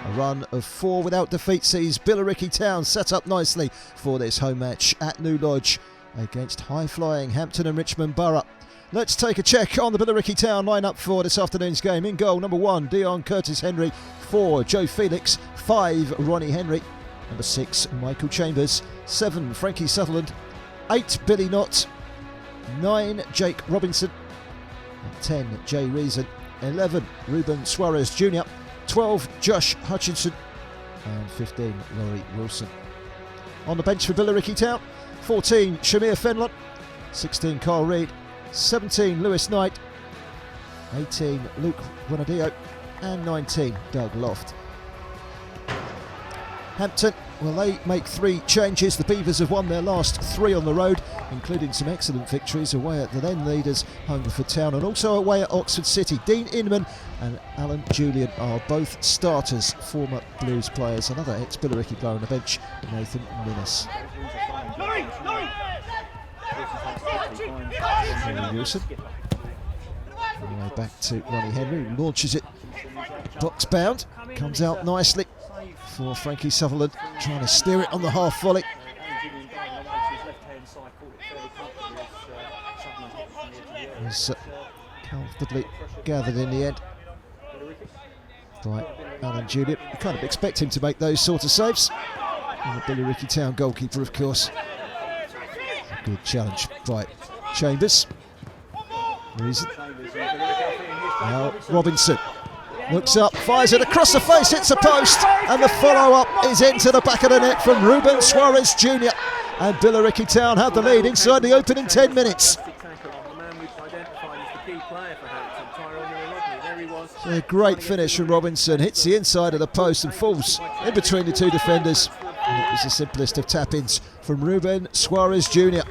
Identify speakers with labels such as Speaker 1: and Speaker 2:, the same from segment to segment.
Speaker 1: A run of 4 without defeat sees Billericay Town set up nicely for this home match at New Lodge against high-flying Hampton and Richmond Borough. Let's take a check on the Billericay Town line-up for this afternoon's game. In goal, number 1, Dion Curtis Henry. 4, Joe Felix. 5, Ronnie Henry. Number 6, Michael Chambers. 7, Frankie Sutherland. 8, Billy Knott. 9, Jake Robinson. 10, Jay Reason. 11, Ruben Suarez Jr. 12, Josh Hutchinson. And 15, Laurie Wilson. On the bench for Billericay Town, 14, Shamir Fenlon. 16, Carl Reid. 17, Lewis Knight. 18, Luke Bonadio. And 19, Doug Loft. Hampton, well, they make 3 changes. The Beavers have won their last 3 on the road, including some excellent victories away at the then leaders Hungerford Town and also away at Oxford City. Dean Inman and Alan Julian are both starters, former Blues players. Another ex-Billericay player on the bench, Nathan Minnis. Wilson. Anyway, back to Ronnie Henry, who launches it box bound, comes out nicely for Frankie Sutherland, trying to steer it on the half volley. Was comfortably gathered in the end by Alan Julian. You kind of expect him to make those sort of saves. And the Billericay Town goalkeeper, of course. A good challenge by Chambers. Reason. Now Robinson looks up, fires it across the face, hits a post, and the follow-up is into the back of the net from Ruben Suarez Jr. And Billericay Town had the lead inside the opening 10 minutes. A great finish from Robinson, hits the inside of the post and falls in between the 2 defenders. And it was the simplest of tap-ins from Ruben Suarez Jr.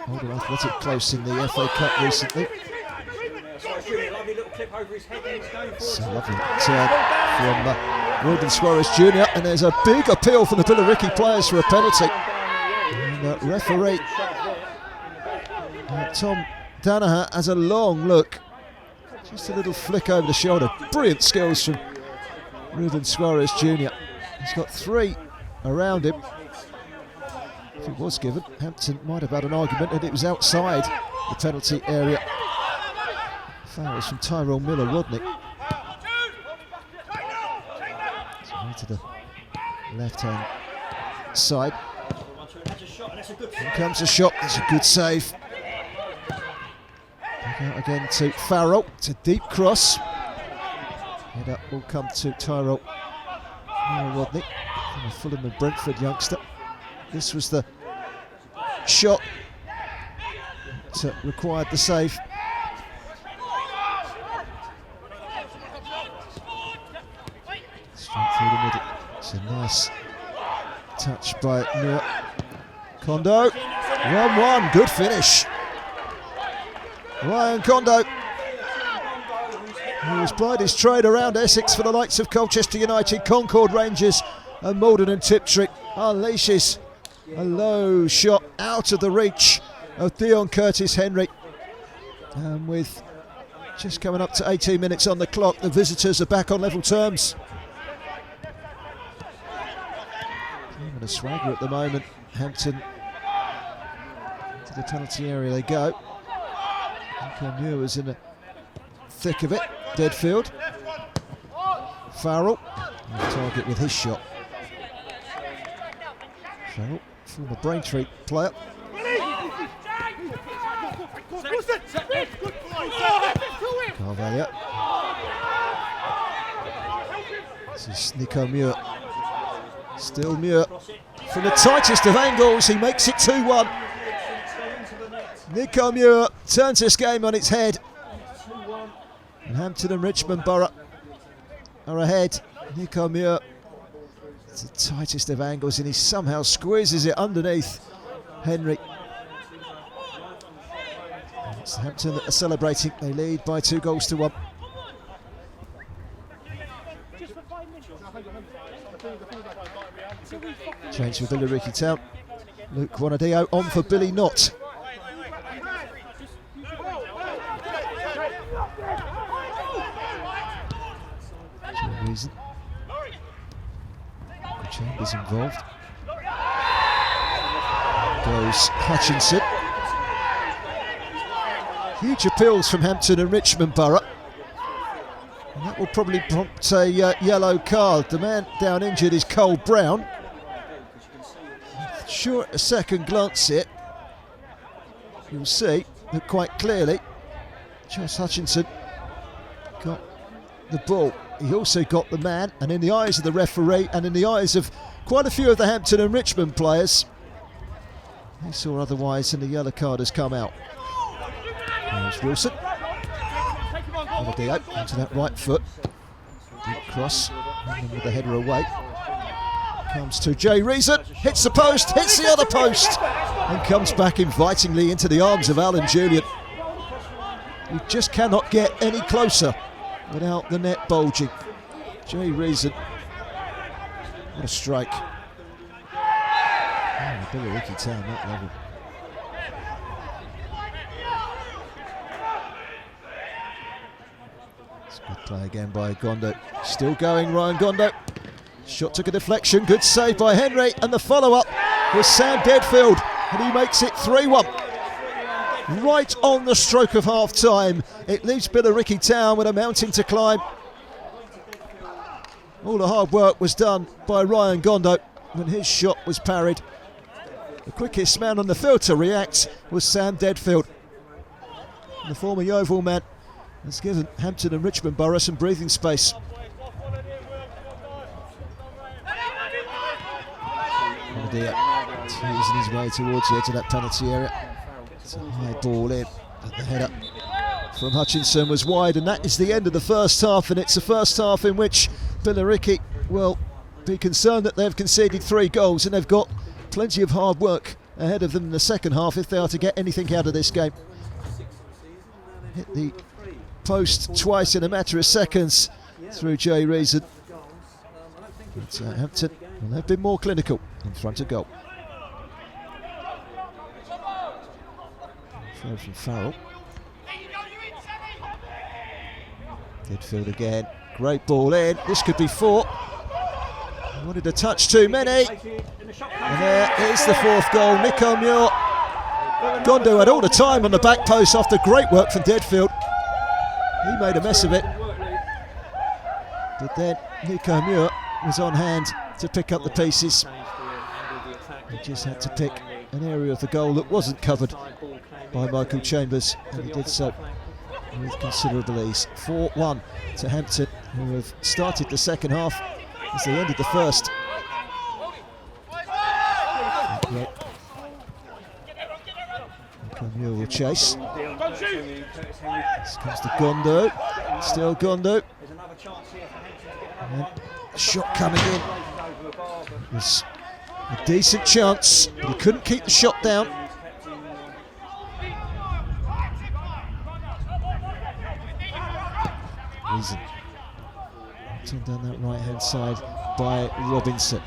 Speaker 1: Oldham Athletic close in the FA Cup recently. So lovely turn from Ruben Suarez Jr. And there's a big appeal from the Billericay players for a penalty. And referee Tom Danaher has a long look. Just a little flick over the shoulder. Brilliant skills from Ruben Suarez Jr. He's got 3 around him. If it was given, Hampton might have had an argument and it was outside the penalty area. Fouls from Tyrell Miller-Rodnick. So to the left-hand side. Here comes a shot, it's a good save. Back out again to Farrell, it's a deep cross. Head up will come to Tyrell Miller-Rodnick, from a Fulham and Brentford youngster. This was the shot that required the save. Straight through the middle. It's a nice touch by Muir. Kondo, 1-1, good finish. Ryan Kondo, who has plied his trade around Essex for the likes of Colchester United, Concord Rangers and Malden and Tiptree, unleashes a low shot out of the reach of Dion Curtis Henry. And with just coming up to 18 minutes on the clock, the visitors are back on level terms. Even a swagger at the moment. Hampton into the penalty area they go. Muir was in the thick of it. Deadfield. Farrell on target with his shot. Farrell, former Braintree player. Carvalho. This is Nico Muir. Still Muir. From the tightest of angles, he makes it 2-1. Nico Muir turns this game on its head. And Hampton and Richmond Borough are ahead. Nico Muir, it's the tightest of angles and he somehow squeezes it underneath Henry. And it's Hampton that are celebrating. They lead by 2-1. Change for Billericay Town. Luke Bonadio on for Billy Knott. Chambers involved. Goes Hutchinson. Huge appeals from Hampton and Richmond Borough. And that will probably prompt a yellow card. The man down injured is Cole Brown. Sure, at a second glance it, you'll see that quite clearly Josh Hutchinson got the ball. He also got the man, and in the eyes of the referee and in the eyes of quite a few of the Hampton and Richmond players, he saw otherwise, and the yellow card has come out. There's Wilson. Oladipo onto that right foot. Deep cross, and then with the header away. Comes to Jay Reason, hits the post, hits the other post, and comes back invitingly into the arms of Alan Julian. You just cannot get any closer without the net bulging. Jay Reason, what a strike. Oh, Billericay Town, that level. It's a good play again by Gondo. Still going, Ryan Gondo. Shot took a deflection, good save by Henry, and the follow-up was Sam Deadfield, and he makes it 3-1. Right on the stroke of half-time, it leaves Billericay Town with a mountain to climb. All the hard work was done by Ryan Gondo when his shot was parried. The quickest man on the field to react was Sam Deadfield. And the former Yeovil man has given Hampton and Richmond Borough some breathing space. Teasing his way towards the edge of that penalty area. It's a high ball in, but the header from Hutchinson was wide, and that is the end of the first half. And it's a first half in which Billericay will be concerned that they've conceded 3 goals, and they've got plenty of hard work ahead of them in the second half if they are to get anything out of this game. Hit the post twice in a matter of seconds through Jay Reason. But Hampton, well, they've been more clinical in front of goal. Throw from Farrell. Deadfield again. Great ball in. This could be 4. Wanted a touch too many. And there is the 4th goal. Nico Muir. Gondo had all the time on the back post after great work from Deadfield. He made a mess of it. But then Nico Muir was on hand to pick up the pieces. He just had to pick an area of the goal that wasn't covered by Michael Chambers, and he did so with considerable ease. 4-1 to Hampton, who have started the second half as they ended the first. Nico Muir will chase. This comes to Gondo. Still Gondo. And shot coming in. It was a decent chance, but he couldn't keep the shot down. Reason. Turned down that right hand side by Robinson.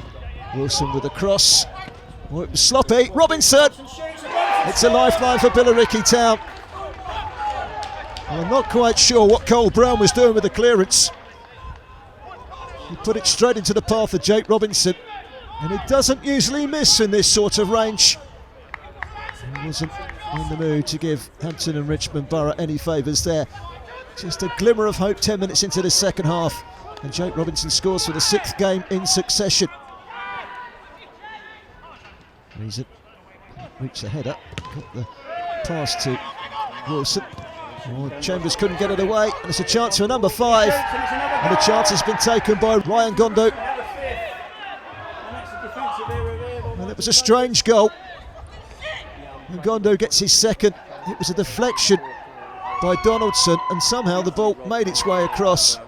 Speaker 1: Wilson with a cross. Oh, it was sloppy. Robinson! It's a lifeline for Billericay Town. I'm not quite sure what Cole Brown was doing with the clearance. He put it straight into the path of Jake Robinson, and he doesn't usually miss in this sort of range. He wasn't in the mood to give Hampton and Richmond Borough any favours there. Just a glimmer of hope 10 minutes into the second half, and Jake Robinson scores for the 6th game in succession. Reason reached the header, got the pass to Wilson. Oh, Chambers couldn't get it away, and it's a chance for number 5, and the chance has been taken by Ryan Gondo. Well, it was a strange goal, and Gondo gets his 2nd. It was a deflection by Donaldson, and somehow the ball made its way across,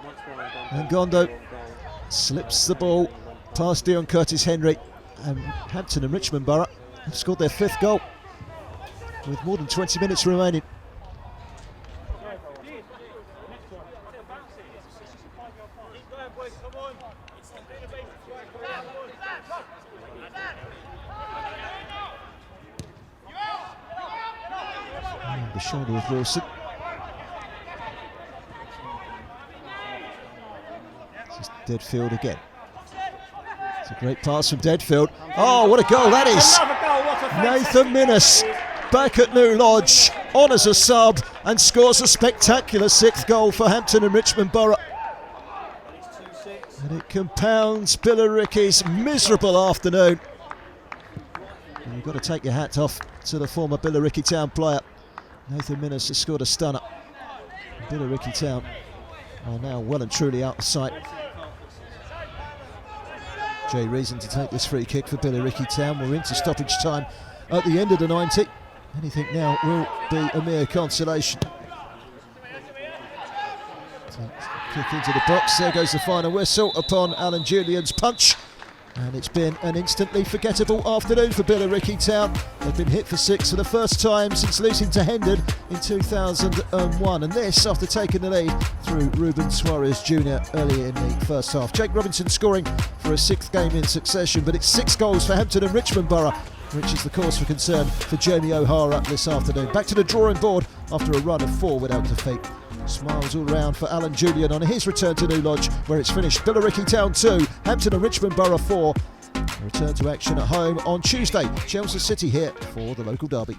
Speaker 1: and Gondo slips the ball past Dion Curtis Henry, and Hampton and Richmond Borough have scored their 5th goal with more than 20 minutes remaining. And the shoulder of Wilson. This is Deadfield again. It's a great pass from Deadfield. Oh, what a goal that is! Nathan Minnis back at New Lodge, on as a sub, and scores a spectacular 6th goal for Hampton and Richmond Borough. And it compounds Billericay's miserable afternoon. And you've got to take your hat off to the former Billericay Town player. Nathan Minnis has scored a stunner. Billericay Town are now well and truly out of sight. Jay Reason to take this free kick for Billericay Town. We're into stoppage time at the end of the 90. Anything now will be a mere consolation. Kick into the box, there goes the final whistle upon Alan Julian's punch. And it's been an instantly forgettable afternoon for Billericay Town. They've been hit for 6 for the first time since losing to Hendon in 2001. And this after taking the lead through Ruben Suarez Jr. early in the first half. Jake Robinson scoring for a 6th game in succession, but it's 6 goals for Hampton and Richmond Borough, which is the cause for concern for Jamie O'Hara this afternoon. Back to the drawing board after a run of 4 without defeat. Smiles all round for Alan Julian on his return to New Lodge, where it's finished Billericay Town 2, Hampton and Richmond Borough 4. A return to action at home on Tuesday. Chelsea City here for the local derby.